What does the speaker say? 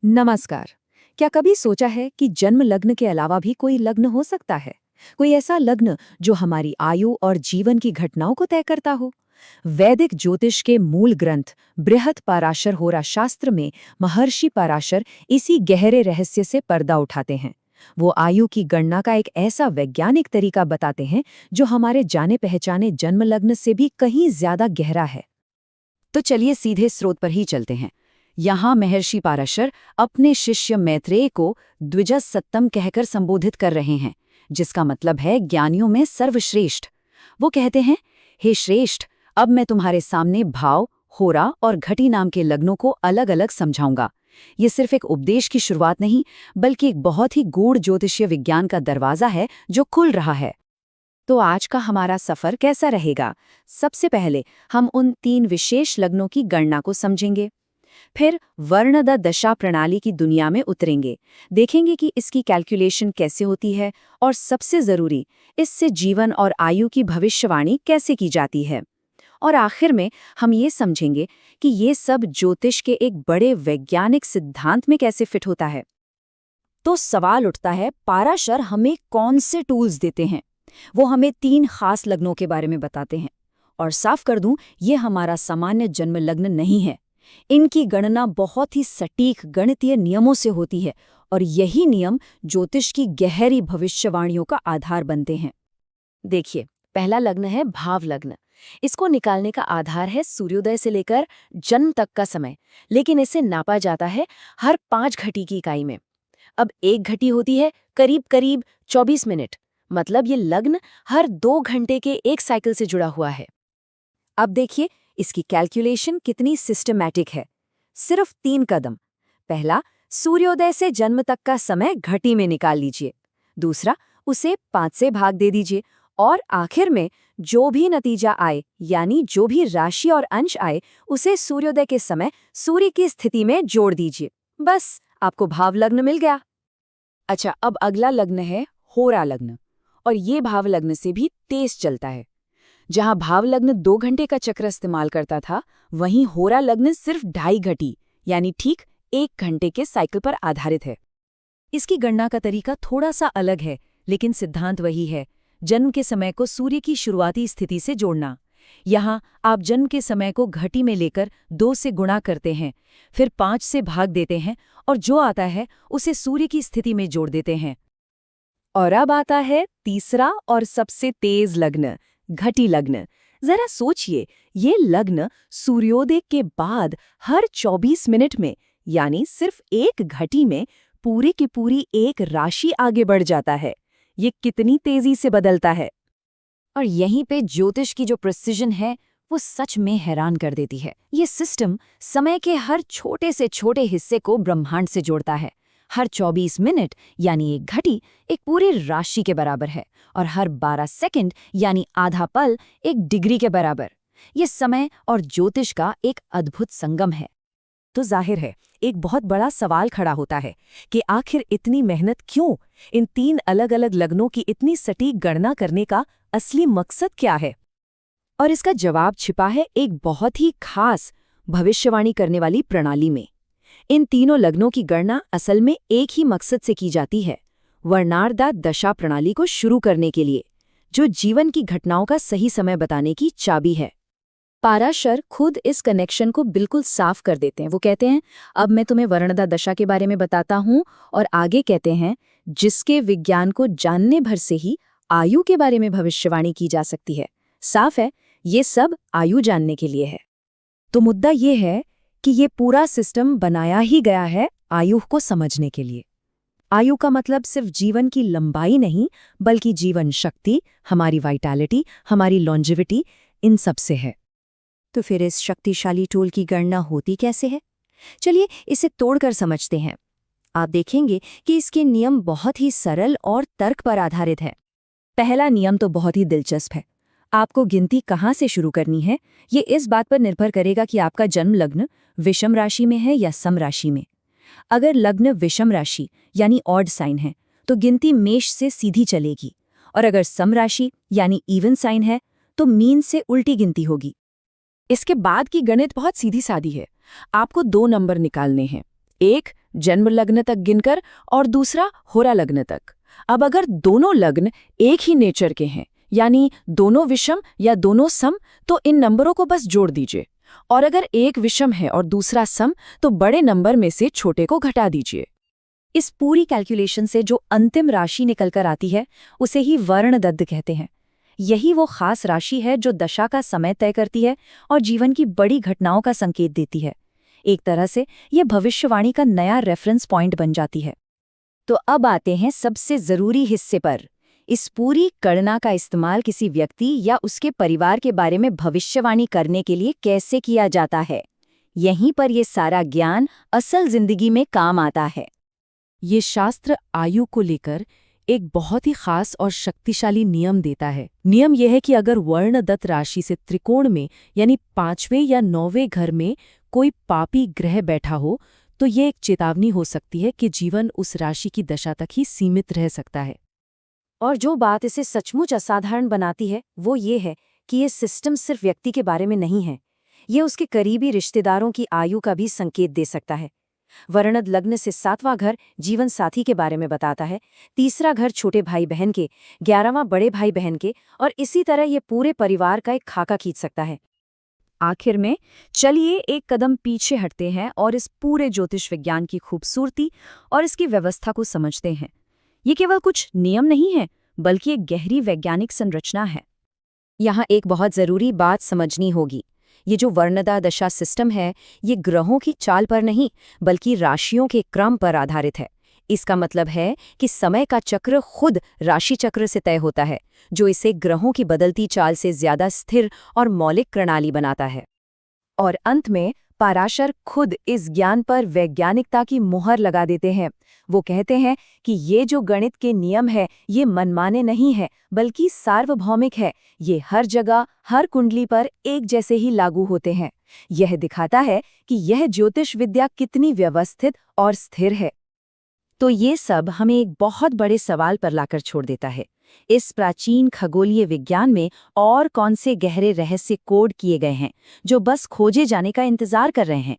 नमस्कार। क्या कभी सोचा है कि जन्म लग्न के अलावा भी कोई लग्न हो सकता है? कोई ऐसा लग्न जो हमारी आयु और जीवन की घटनाओं को तय करता हो? वैदिक ज्योतिष के मूल ग्रंथ बृहत पाराशर होरा शास्त्र में महर्षि पाराशर इसी गहरे रहस्य से पर्दा उठाते हैं। वो आयु की गणना का एक ऐसा वैज्ञानिक तरीका बताते हैं जो हमारे जाने पहचाने जन्म लग्न से भी कहीं ज्यादा गहरा है। तो चलिए सीधे स्रोत पर ही चलते हैं। यहाँ महर्षि पाराशर अपने शिष्य मैत्रेय को द्विजस सत्तम कहकर संबोधित कर रहे हैं, जिसका मतलब है ज्ञानियों में सर्वश्रेष्ठ। वो कहते हैं, हे श्रेष्ठ, अब मैं तुम्हारे सामने भाव, होरा और घटी नाम के लग्नों को अलग अलग समझाऊंगा। ये सिर्फ एक उपदेश की शुरुआत नहीं, बल्कि एक बहुत ही गूढ़ ज्योतिषीय विज्ञान का दरवाजा है जो खुल रहा है। तो आज का हमारा सफर कैसा रहेगा? सबसे पहले हम उन 3 विशेष लग्नों की गणना को समझेंगे। फिर वर्णद दशा प्रणाली की दुनिया में उतरेंगे, देखेंगे कि इसकी कैलकुलेशन कैसे होती है और सबसे जरूरी, इससे जीवन और आयु की भविष्यवाणी कैसे की जाती है। और आखिर में हम ये समझेंगे कि ये सब ज्योतिष के एक बड़े वैज्ञानिक सिद्धांत में कैसे फिट होता है। तो सवाल उठता है, पाराशर हमें कौन से टूल्स देते हैं? वो हमें 3 खास लग्नों के बारे में बताते हैं। और साफ कर दूं, ये हमारा सामान्य जन्म लग्न नहीं है। इनकी गणना बहुत ही सटीक गणितीय नियमों से होती है और यही नियम ज्योतिष की गहरी भविष्यवाणियों का आधार बनते हैं। देखिए, पहला लग्न है भाव लग्न। इसको निकालने का आधार है सूर्योदय से लेकर जन्म तक का समय, लेकिन इसे नापा जाता है हर 5 घटी की इकाई में। अब एक घटी होती है करीब करीब 24 मिनट, मतलब ये लग्न हर 2 घंटे के एक साइकिल से जुड़ा हुआ है। अब देखिए, इसकी कैलकुलेशन कितनी सिस्टमैटिक है। सिर्फ 3 कदम। पहला, सूर्योदय से जन्म तक का समय घटी में निकाल लीजिए। दूसरा, उसे 5 से भाग दे दीजिए और आखिर में जो भी नतीजा आए, यानी जो भी राशि और अंश आए, उसे सूर्योदय के समय सूर्य की स्थिति में जोड़ दीजिए। बस, आपको भाव लग्न मिल गया। अच्छा, अब अगला लग्न है होरा लग्न, और ये भाव लग्न से भी तेज चलता है। जहां भाव लग्न 2 घंटे का चक्र इस्तेमाल करता था, वहीं होरा लग्न सिर्फ 2.5 घटी, यानी ठीक 1 घंटे के साइकिल पर आधारित है। इसकी गणना का तरीका थोड़ा सा अलग है, लेकिन सिद्धांत वही है। जन्म के समय को सूर्य की शुरुआती स्थिति से जोड़ना। यहाँ आप जन्म के समय को घटी में लेकर 2 से गुणा करते हैं, फिर 5 से भाग देते हैं और जो आता है उसे सूर्य की स्थिति में जोड़ देते हैं। और अब आता है तीसरा और सबसे तेज लग्न, घटी लग्न। जरा सोचिए, ये लग्न सूर्योदय के बाद हर 24 मिनट में, यानी सिर्फ एक घटी में, पूरी की पूरी एक राशि आगे बढ़ जाता है। ये कितनी तेजी से बदलता है। और यहीं पे ज्योतिष की जो प्रिसिजन है, वो सच में हैरान कर देती है। ये सिस्टम समय के हर छोटे से छोटे हिस्से को ब्रह्मांड से जोड़ता है। हर 24 मिनट यानी एक घटी एक पूरी राशि के बराबर है, और हर 12 सेकंड यानी आधा पल एक डिग्री के बराबर। ये समय और ज्योतिष का एक अद्भुत संगम है। तो जाहिर है, एक बहुत बड़ा सवाल खड़ा होता है कि आखिर इतनी मेहनत क्यों? इन 3 अलग अलग लग्नों की इतनी सटीक गणना करने का असली मकसद क्या है? और इसका जवाब छिपा है एक बहुत ही खास भविष्यवाणी करने वाली प्रणाली में। इन तीनों लग्नों की गणना असल में एक ही मकसद से की जाती है, वर्णार्धा दशा प्रणाली को शुरू करने के लिए, जो जीवन की घटनाओं का सही समय बताने की चाबी है। पाराशर खुद इस कनेक्शन को बिल्कुल साफ कर देते हैं। वो कहते हैं, अब मैं तुम्हें वर्णदा दशा के बारे में बताता हूँ, और आगे कहते हैं, जिसके विज्ञान को जानने भर से ही आयु के बारे में भविष्यवाणी की जा सकती है। साफ है, ये सब आयु जानने के लिए है। तो मुद्दा ये है कि ये पूरा सिस्टम बनाया ही गया है आयु को समझने के लिए। आयु का मतलब सिर्फ जीवन की लंबाई नहीं, बल्कि जीवन शक्ति, हमारी वाइटैलिटी, हमारी लॉन्जिविटी, इन सब से है। तो फिर इस शक्तिशाली टूल की गणना होती कैसे है? चलिए इसे तोड़कर समझते हैं। आप देखेंगे कि इसके नियम बहुत ही सरल और तर्क पर आधारित है। पहला नियम तो बहुत ही दिलचस्प है। आपको गिनती कहाँ से शुरू करनी है, ये इस बात पर निर्भर करेगा कि आपका जन्म लग्न विषम राशि में है या सम राशि में। अगर लग्न विषम राशि यानी ऑड साइन है, तो गिनती मेष से सीधी चलेगी, और अगर सम राशि यानी इवन साइन है, तो मीन से उल्टी गिनती होगी। इसके बाद की गणित बहुत सीधी सादी है। आपको 2 नंबर निकालने हैं, एक जन्म लग्न तक गिनकर और दूसरा होरा लग्न तक। अब अगर दोनों लग्न एक ही नेचर के हैं, यानी दोनों विषम या दोनों सम, तो इन नंबरों को बस जोड़ दीजिए। और अगर एक विषम है और दूसरा सम, तो बड़े नंबर में से छोटे को घटा दीजिए। इस पूरी कैलकुलेशन से जो अंतिम राशि निकलकर आती है उसे ही वर्णदत्त कहते हैं। यही वो खास राशि है जो दशा का समय तय करती है और जीवन की बड़ी घटनाओं का संकेत देती है। एक तरह से ये भविष्यवाणी का नया रेफरेंस पॉइंट बन जाती है। तो अब आते हैं सबसे जरूरी हिस्से पर। इस पूरी गणना का इस्तेमाल किसी व्यक्ति या उसके परिवार के बारे में भविष्यवाणी करने के लिए कैसे किया जाता है? यहीं पर ये सारा ज्ञान असल जिंदगी में काम आता है। ये शास्त्र आयु को लेकर एक बहुत ही खास और शक्तिशाली नियम देता है। नियम यह है कि अगर वर्णदत्त राशि से त्रिकोण में यानी 5वें या 9वें घर में कोई पापी ग्रह बैठा हो, तो ये एक चेतावनी हो सकती है कि जीवन उस राशि की दशा तक ही सीमित रह सकता है। और जो बात इसे सचमुच असाधारण बनाती है वो ये है कि ये सिस्टम सिर्फ व्यक्ति के बारे में नहीं है, ये उसके करीबी रिश्तेदारों की आयु का भी संकेत दे सकता है। वर्णद लग्न से 7वां घर जीवन साथी के बारे में बताता है, तीसरा घर छोटे भाई बहन के, 11वां बड़े भाई बहन के, और इसी तरह ये पूरे परिवार का एक खाका खींच सकता है। आखिर में चलिए एक कदम पीछे हटते हैं और इस पूरे ज्योतिष विज्ञान की खूबसूरती और इसकी व्यवस्था को समझते हैं। ये केवल कुछ नियम नहीं है, बल्कि एक गहरी वैज्ञानिक संरचना है। यहाँ एक बहुत जरूरी बात समझनी होगी। ये जो वर्णदा दशा सिस्टम है, ये ग्रहों की चाल पर नहीं, बल्कि राशियों के क्रम पर आधारित है। इसका मतलब है कि समय का चक्र खुद राशि चक्र से तय होता है, जो इसे ग्रहों की बदलती चाल से ज्यादा स्थिर और मौलिक प्रणाली बनाता है। और अंत में पाराशर खुद इस ज्ञान पर वैज्ञानिकता की मुहर लगा देते हैं। वो कहते हैं कि ये जो गणित के नियम है, ये मनमाने नहीं है, बल्कि सार्वभौमिक है। ये हर जगह, हर कुंडली पर एक जैसे ही लागू होते हैं। यह दिखाता है कि यह ज्योतिष विद्या कितनी व्यवस्थित और स्थिर है। तो ये सब हमें एक बहुत बड़े सवाल पर लाकर छोड़ देता है। इस प्राचीन खगोलीय विज्ञान में और कौन से गहरे रहस्य कोड किए गए हैं, जो बस खोजे जाने का इंतजार कर रहे हैं?